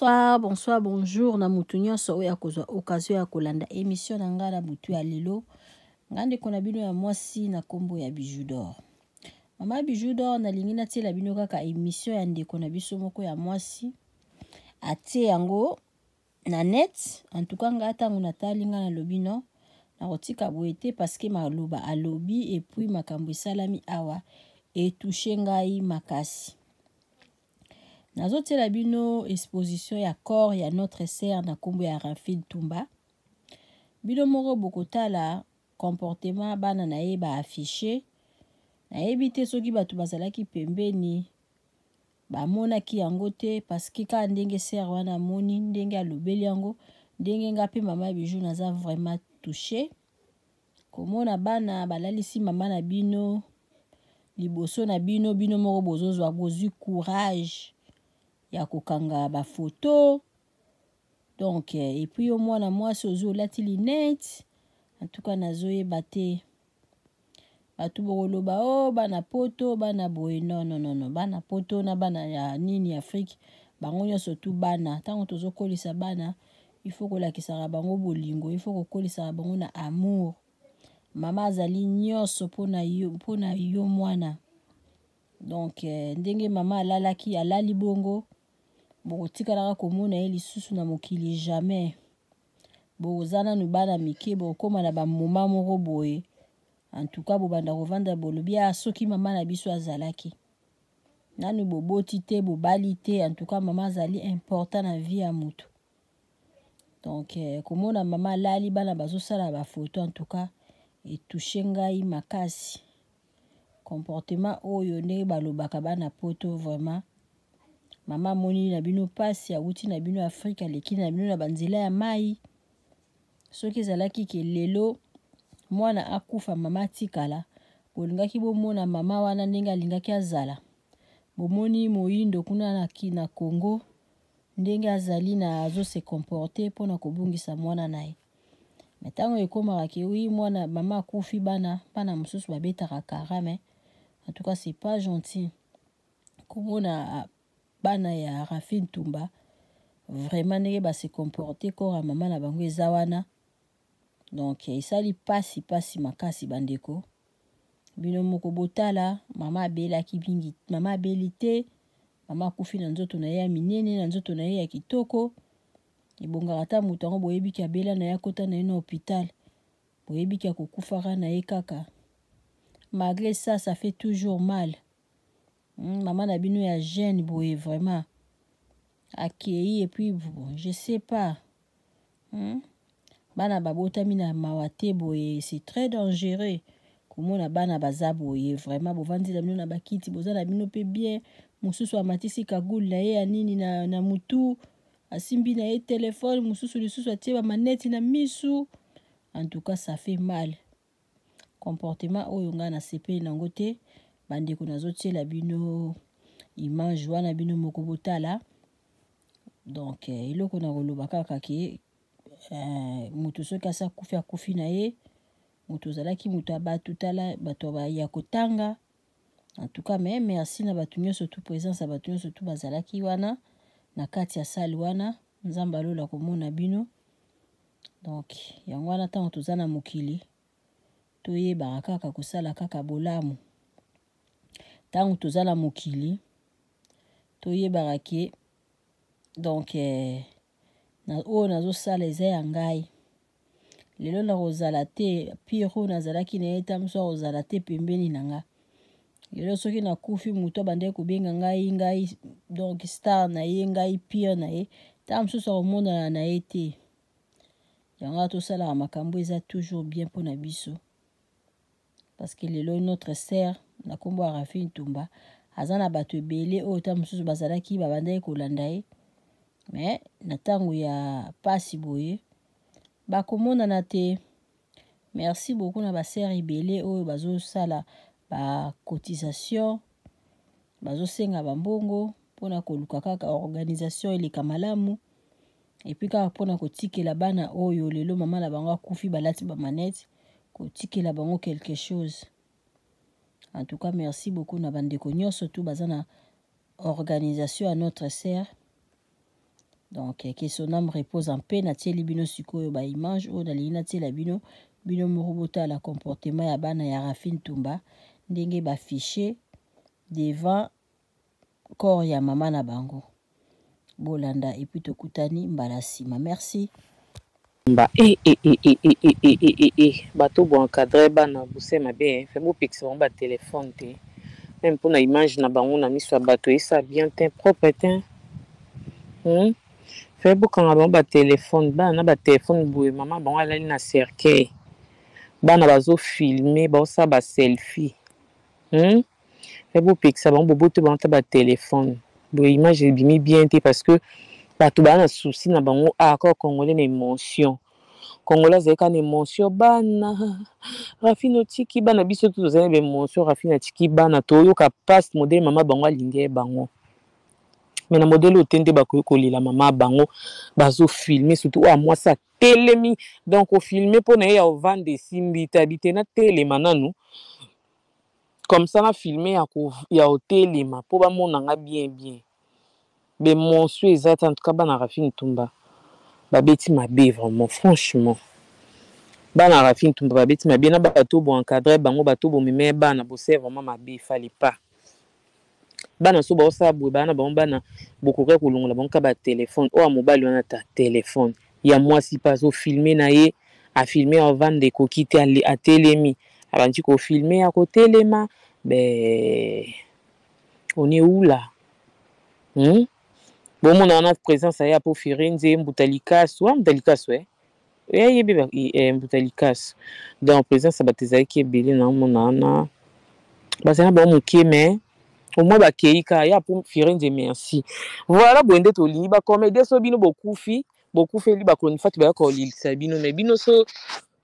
Bonsoir, bonsoir, bonjour. Na mutu nyonso oya kozwa occasion ya kolanda émission na nga na butu ya lelo. Ngande kona bino ya mwasi na kombo ya Bijou d'Or. Mama Bijou d'Or na lingi na tiela bino kaka émission ya ndeko na biso moko ya mwasi. Atie yango na net. En tout cas nga tangu natali nga na lobi no. Na kotika boete parce que maloba alobi et puis makambo salami awa et touché ngai makasi. Nazotiela bino exposition ya corps ya notre sœur na kombo ya Rafine Tumba. Bino moko bokotala comportement bana na ye ba affiché. Na ebite soki batu bazalaki pembeni ba monaki yango te parce que ka ndenge sœur wana moni ndenge alobeli yango ndenge nga pe mama Bijou naza vraiment touché. Komona bana balalisi mama na bino liboso na bino bino moko bozozwa bozwi courage ya kokanga ba photo. Donc et puis au mwana mwasi ozo lati linette. En tout cas nazoyeba te batu bokoloba o bana poto bana boye non bana poto na bana ya nini Afrique bango nyonso tu bana tango tozokolisa bana il faut kolakisa bango bolingo, il faut kokolisa bango na amour. Mama azali nyonso pona yo mwana. Donc ndenge mama alalaki alali bongo bokotikalaka komona ye lisusu na mokili jamais. Bozana nu bana mike bokoma na ba moma moko boye. En tout cas bobanda kovanda bolobi soki mama na biso azalaki. Nanu boboti te bobali te, en tout cas mama azali important na vie ya mutu. Donc komona mama alali bana bazosala ba photo en tout cas et touché ngai makasi. Comportement oyo ndenge balobaka bana poto vraiment. Mama moni na bino pasi ya uti na bino Afrika leki na bino na banzela ya mai. Soki ezalaki ke lelo mwana akufa mama tikala. Bolingaki bomona mama wana ndenge alingaki azala. Bomoni moyindo kuna na Congo ndenge azali na azo se comporter pona kobungisa mwana naye. Metango ekomaka ke oui mwana mama akufi bana mususu babetaka karame. En tout cas c'est pas gentil. Komona bana ya Rafine Tumba vraiment ndenge ba se comporter kora mama na bango ezawana. Donc isali pasi makasi bandeko. Bino moko botala mama abelaki bingi mama abelite mama kufi na nzoto na ye ya minene na nzoto na ye ya kitoko. Ebongaka ta mutu yango boyebi ki abela na ye kota na ye na hôpital. Boyebi ki akokufaka na ye kaka. Malgré ça fait toujours mal. Maman na bino ya jeune boye vraiment accueilli et puis bon, je sais pas. Bana babotami na mawate boye c'est très dangereux. Komona bana baza boye vraiment bovandi na bino na bakiti boza na bino pe bien mususu amatisi kagulu na ye ya nini na mutu asimbi na ye téléphone mususu lisusu atie ba maneti na misu. En tout cas ça fait mal. Comportement oyo nga na sepeli nango te bandeko nazotiela bino image wana bino moko botala. Donc eloko na koloba kaka ke mutu soki asa kufi na ye mutu zalaki mutu abatu tala bato ya kotanga. En tout cas mais merci na batu nyonso tu présence ya batu nyonso tu bazalaki wana na kati ya salle wana. Nzamba alola komona bino. Donc yango wana tango toza na mokili toyebaka kaka kosala kaka bolamu. Tango toza na mokili toyebaka ke donc na o nazosala eza ya ngai. Lelo na kozala te piro nazalaki na ye tamso kozala te pembeni na nga. Lelo soki na kufi mutu abandaki kobenga ngai donc star na ye ngai pire na ye tamso komona na ye te. Yango tosala makambo eza toujours bien pona biso. Parce que lelo notre sœur na kombo ya Rafine Tumba azana bato ebele oyo ta mususu bazalaki babandaki kolanda ye. Mais na tango ya pasi boye bakomona na te. Merci beaucoup na ba sœur ebele oyo bazosala ba cotisation bazosenga bambongo pona koluka kaka organisation eleka malamu. Et puis kaka pona kotikela bana oyo lelo mama na bango akufi balati ba manette kotikela bango quelque chose. En tout cas merci beaucoup na bandeko nyonso tu bazana organisation à notre sœur. Donc que son âme repose en paix na tie libino sikoyo ba image o na lina tie la bino morobota la comportement ya bana ya Rafine Tumba ndenge ba fiché devant corps ya mama na bango bolanda et puis tokutani mbala sima. Merci. Bato bon encadré bana busema bien fait beau pixel ba téléphone te même pour na image na bango na miso bato ça bien teint propre teint fait beau quand ba téléphone bana ba téléphone boue maman bango alali na cercueil bana bazo filmer ba ça ba selfie fait beau pixel bango bobo te ba téléphone boue image bimi bien te parce que bato bana souci na bango encore congolais na émotion Congolais zeka na émotion bana Rafine tiki bana biso tout za na émotion Rafine tiki bana to yoka passe modèle mama bango alinge bango mais na modèle otende ba ko lila mama bango bazo filmer surtout à moi ça telemi donc au filmer pour na ya vendre simbi tabité na telema nanu comme ça na filmer ya hotelema pour ba monanga bien be monsu ezata en tout cas bana Rafine Tumba babeti mabe vraiment franchement bana Rafine Tumba babeti mabe na bato bo encadré bango bato bo meme bana bo c'est vraiment mabe il fallait pas bana so ba sa bo bana bango bana bokoka kolongola bango ka ba téléphone o mobile wana ta téléphone ya moi si pas au filmer na ye a filmer avant de kokite à telemi abandi ko filmer à côté telema ben on est où là bon mon a présence ya pour Firenze Mbutalikas wa Mbutalikas ouais Mbutalikas donc présence bateza qui est belé na monana basana ba mukie mais au moins ba keika ya pour Firenze merci voilà bonde to liba comme des so bino beaucoup fait li ba koni fati ba ko li sabino mais bino so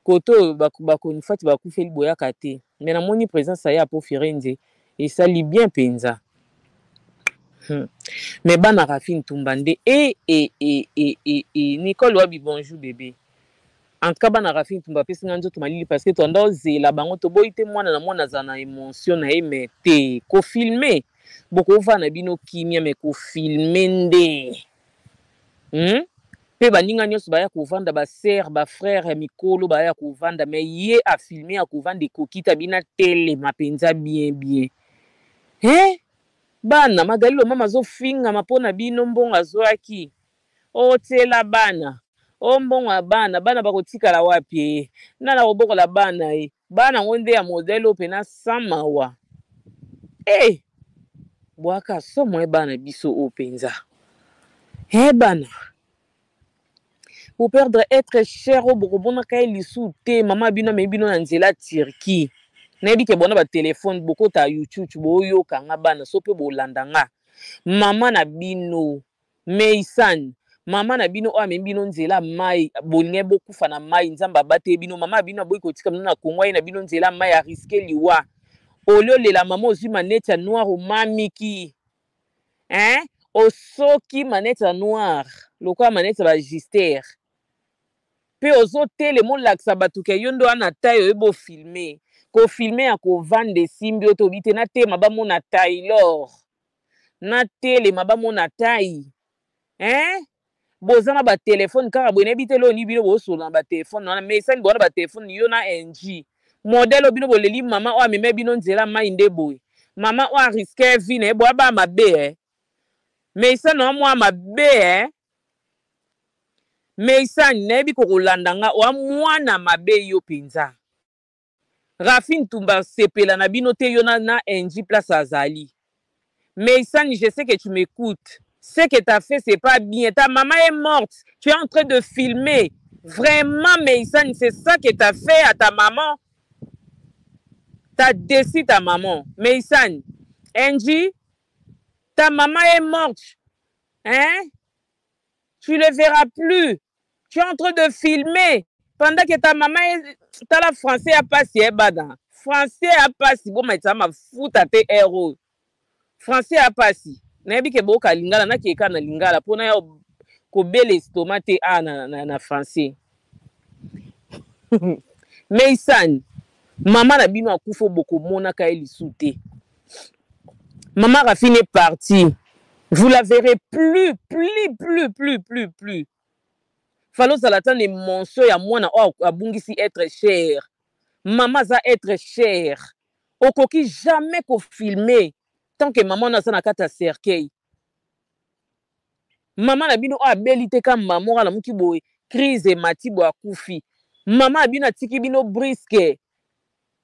koto ba koni fati ba ku fait li boya kate mais na moni présence ya pour Firenze et ça li bien penza. Mais bana Rafine Tumba nde Nicole Wabi bonjour bébé en tout cas bana Rafine Tumba pesi nga nzoto malili parce que tondo zela bango to boyi te mwana na mwana za na émotion na emete ko filmer boko va na bino kimia mais ko filmer nde pe baninga nyonso baya kovanda ba sœur ba frère ya mikolo baya kovanda mais ye a filmer a kovanda kokita bina tele mapenza bien bana magalilo mama zo finga mapona bino mbongo azwaki otela bana mbongo bana bakotikala wapi nana kobokola bana bana ngonde ya modèle opena samawa bwaka somo bana biso openza bana pour perdre être cher au borobona kai lisu te mama bino me bino na nzela Turquie nayebi ke bona ba téléphone boko ta YouTube boyo kanga bana so pe bolanda nga mama na bino Meisan mama na bino o me bino nzela mai bolinge bokufa na mai nzamba bate bino mama bino boyi kotika na Kongo na bino nzela mai a risquer liwa olio lela mama ozwi manette ya noir o mamiki osoki manette ya noir lokwa manette ba gister pe ozo tele mo laksa batuke yondo ana tayo ebo filmer ko filmer ya ko vande simbi oto bite na tema ba mona Taylor na tele maba mona tai bozana ba téléphone kaka bwene bitelo ni bino boso na ba téléphone na mais ça bona ba téléphone yo na NG modèle bino boleli mama o ameme bino nzela mai ndeboy mama o risquer vie na ebo ba mabe mais ça no moi mabe mais ça nebi ko kolanda nga o mwana mabe yo penza Rafine Tumba sepela na bino te yo na NG place azali mais ça je sais que tu m'écoutes. Ce que tu as fait, c'est pas bien. Ta maman est morte. Tu es en train de filmer. Vraiment, Meïsan, c'est ça que tu as fait à ta maman. Tu as décidé ta maman. Meïsan, Angie, ta maman est morte. Tu ne le verras plus. Tu es en train de filmer. Pendant que ta maman est... T'as la français à passer, badan. Français à passer. Bon, mais ça m'a foutu à tes héros. Français à passer. Nayebi ke boka lingala na keka na lingala pona ya ko bele stomate na français Meisan mama na bino akufo boko mona ka elisute mama Rafine est partie Vous la verrez plus. Falo Zalatan est monstre ya mwana o abungisi être cher. Maman za être cher. Okoki jamais ko filmer tant que maman na sana kata cercueil. Maman na bino o abeli te ka maman la muki boy crise matibo akufi. Maman abino atiki bino brisque.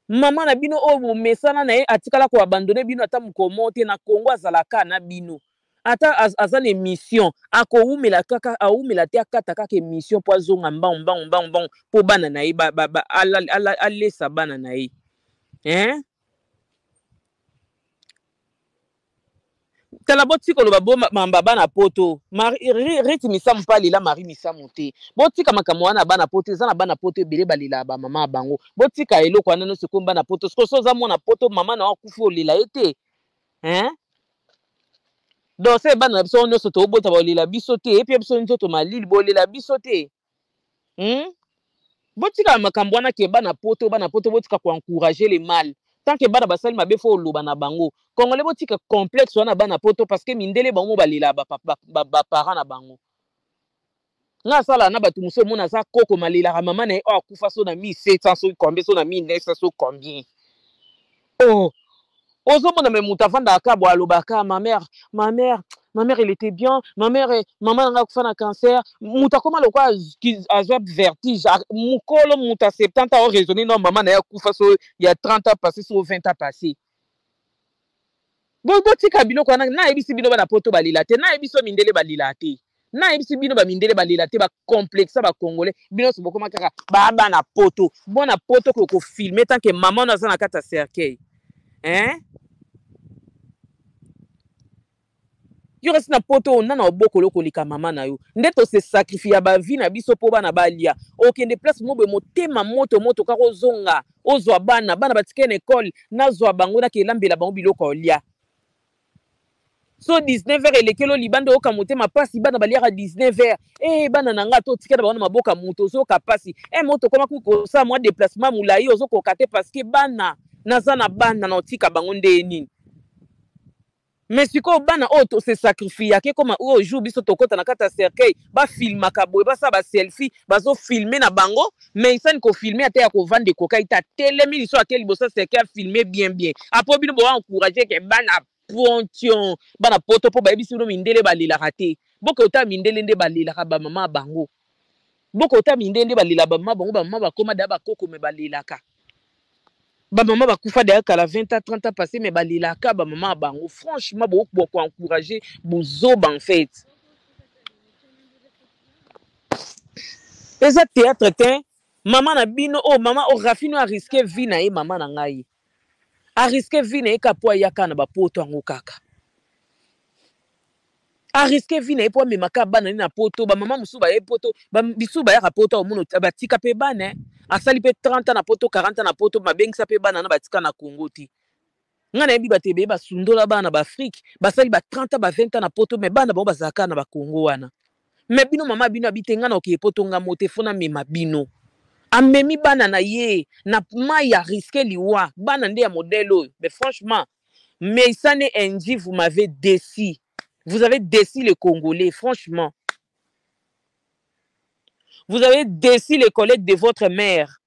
Maman na bino o mesana na ye atikala ko abandonner bino ata mukomo te na Congo azalaka na bino. Ata azan émission akoumela kaka aumela te akata kaka émission po azonga mbang po bana na ye alesa bana na ye hein tala botika loba bo mamba bana poto reti misamu pa lela mari misamu te botika makambo wana bana poto eza na bana poto ebele balela ba mama bango botika eloko wana no siko bana poto soso za mona poto mama na wakufi olela ye te hein donc c'est bana biso nyonso tobota bolela biso te et puis biso nzoto malili bolela biso te botika makambo wana ke bana poto botika ko encourager les mal tant que bana basali mabe fo loba na bango congolais botika complexe wana bana poto parce que mindele bango balela ba parents na bango nga sala na batu muso mona za koko malela ka mama na e akufa so na 1700 so combien so na 1900 so combien oh ozomona me mutu avandaka bo alobaka ma mère elle était bien maman nanga kufa na cancer mutu akoma lokwa azwa vertige mukolo mutu a 70 ans raisonner non maman na ye akufa so ya 30 ans passé so 20 ans passé botika biloko wana nayebisi bino bana poto balila te nayebisi so mindele balila te nayebisi bino bamindele balila te bacomplexe bacongolais bino so bokoma kaka bana poto bona poto kofilme tant que maman naza na kati ya cercueil hein yo resi na poto nana obokolo kolika mama na yo nde tose sacrifia bavi na biso po bana balia okende place mobe motema moto kaka ozonga ozwa bana batike na ekole nazwa bango nakelambela bango biloko olia so 19h elekelo libanda oka motema pasi bana baliaka 19h bana na nga to tikela bango na maboka moto ozoka pasi moto koma kukosa mwa déplacement mulai ozokoka te parce que bana naza na bana na otika bango nde nini mais sikoyo bana oyo tose sacrifiake koma oyo jour biso tokota na kati ya cercueil bafilmaka boye basala baselfie bazofilme na bango mais isani kofilme ata ya kovanda ekoka ita telemi liso ake liboso ya cercueil afilme bien apo bino boencourage ke bana pontion bana poto mpo bayebisi bino mindele balelaka te bokota mindele nde balelaka bamama bango bokota mindele nde balela bamama bango bamama bakoma daya bakoko me balelaka bamama bakufa daya kala 20 ans 30 ans passé mais balelaka bamama bango franchement boko encourager bozoba en fait eza théâtre te mama na bino mama rafino ariske vie na ye mama na ngai ariske vie na ye ka po ayaka na bapoto yango kaka ariske vie na ye po amemaka bana na poto bamama mosusu baye poto bisu bayaka poto omona batika mpe bana asali mpe 30 ans na poto 40 ans na poto babengisa mpe bana na batika na Congo ti nga nayebi bato ebeye basundola bana na baafrike basali ba 30 ans ba 20 ans na poto me bana bango bazalaka na bakongo wana me bino mama bino abite nga na okeye poto nga mote fona mema bino amemi bana na ye na mai ya riske liwa bana nde ya modèle oyo mais franchement Meïsane Ndji vous m'avez déçu. Vous avez déçu les Congolais, franchement. Vous avez déçu les collègues de votre mère.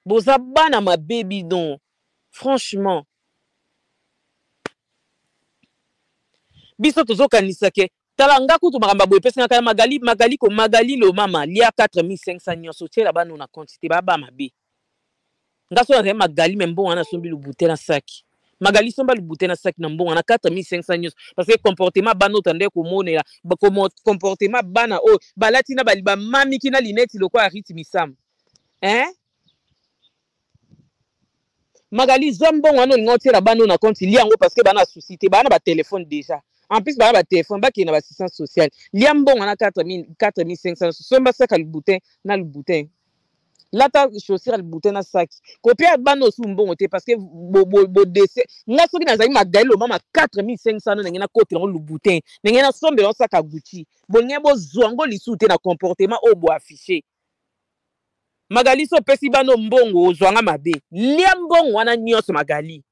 Bozabana ma baby don. Franchement. Biso tozo kanisake. Talanga kutu maramba boye pesi ngaka magali lo mama lia 4500 nyonso tiela bana na quantité baba mabe. Ngaso na magali membo wana sombi lubute na saki. Magali somba lubute na saki na mbongo na 4500 nyonso parce que comportement bana otande ko monela comportement bana o balati na baliba mami kina lineti loko a riti misam. Hein? Magali zombongo wana lingote la bana na compte liango parce que bana société bana ba téléphone déjà. En plus bana ba téléphone ba ki na assistance sociale. Liambongo na 4500 somba saka lubute na lubute. Là ta chaussure le bouton na sac copier bano su mbongo te parce que bo décès nga soki na zali magali lo mama 4500 na ngena côté le bouton na ngena sombe lo sac Gucci bonye bo zongo lisute na comportement o bo affiché magali so pesi bano mbongo ozwanga mabe lia mbongo wana nyonso magali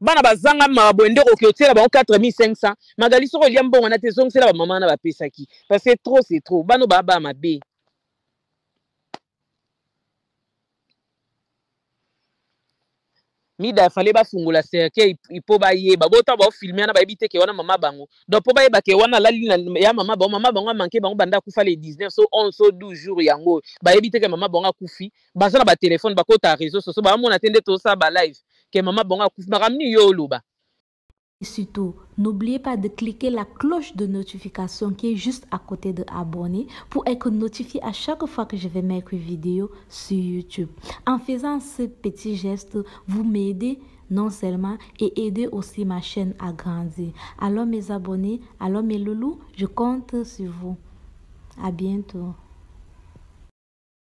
bana bazanga mabwende ko kiotela ba 4500 magali soko lia mbongo na te zongisela ba mama na ba pesaki parce que trop c'est trop bano baba mabe mida fallait ba fungula cercle ipo ba yeba bota ba filmer na ba ebite ke wana mama bango donc po ba yeba ke wana lali na ya mama bango manke bango banda kufa les 19 so 11 so 12 jours yango ba ebite ke mama bango akufi baza na ba téléphone ba kota réseau sociaux ba mona tende to sa ba live que maman bonga maramni yo loba. Et surtout, n'oubliez pas de cliquer la cloche de notification qui est juste à côté de abonner pour être notifié à chaque fois que je vais mettre une vidéo sur YouTube. En faisant ce petit geste, vous m'aidez non seulement et aidez aussi ma chaîne à grandir. Alors mes abonnés, alors mes loulous, je compte sur vous. À bientôt.